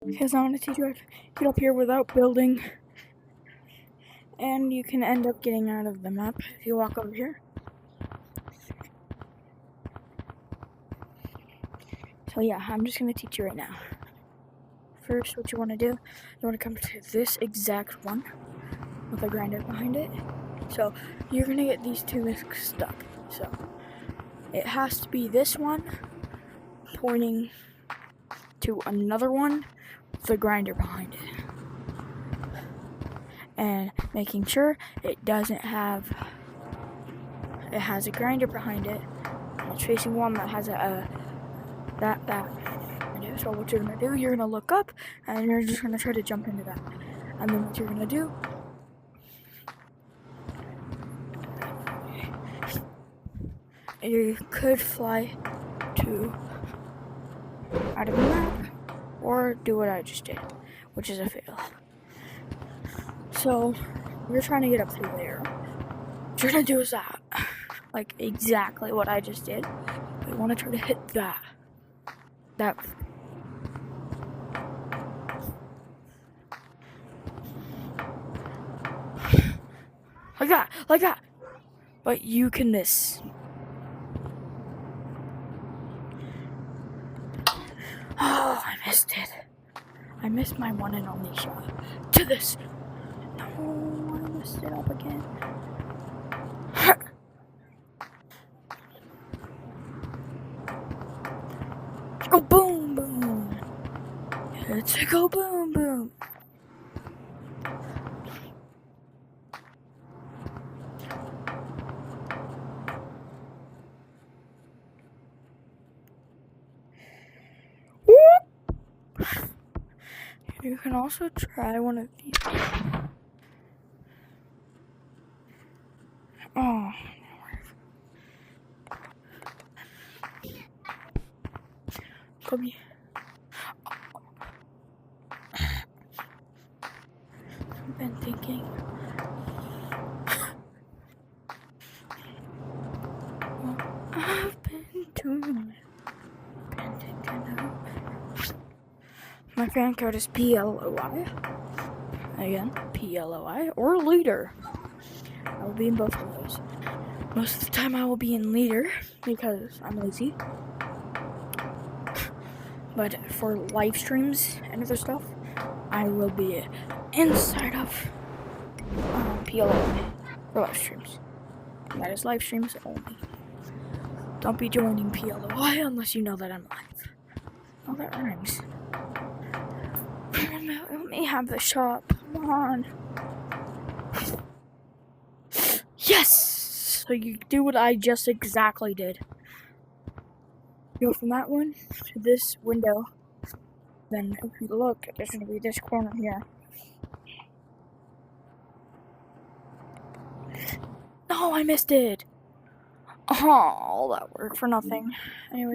Because I want to teach you how to get up here without building. And you can end up getting out of the map if you walk over here. So yeah, I'm just going to teach you right now. First, what you want to do, you want to come to this exact one with a grinder behind it. So you're going to get these two mixed up. So it has to be this one pointing to another one with a grinder behind it. And making sure it has a grinder behind it. It's facing one that has that. So what you're gonna do, you're gonna look up and you're just gonna try to jump into that. And then what you're gonna do, you could fly out of the map or do what I just did, which is a fail. So you're trying to get up through there. What you're gonna do is that, like exactly what I just did. You want to try to hit that. Like that. But you can miss. Oh, I missed it. I missed my one and only shot. To this. No, I messed it up again. Go boom, boom. Let's go boom, boom. You can also try one of these. Oh. Come here. I've been thinking. I've been doing. My fan code is PLOI. Again, PLOI or leader. I will be in both of those. Most of the time I will be in leader because I'm lazy. But for live streams and other stuff, I will be inside of PLOI for live streams. And that is live streams only. Don't be joining PLOI unless you know that I'm live. Oh, that rhymes. Let me have the shop. Come on. Yes! So you do what I just exactly did. Go from that one to this window. Then if you look, there's going to be this corner here. No, I missed it! Oh, all that work for nothing. Anyway.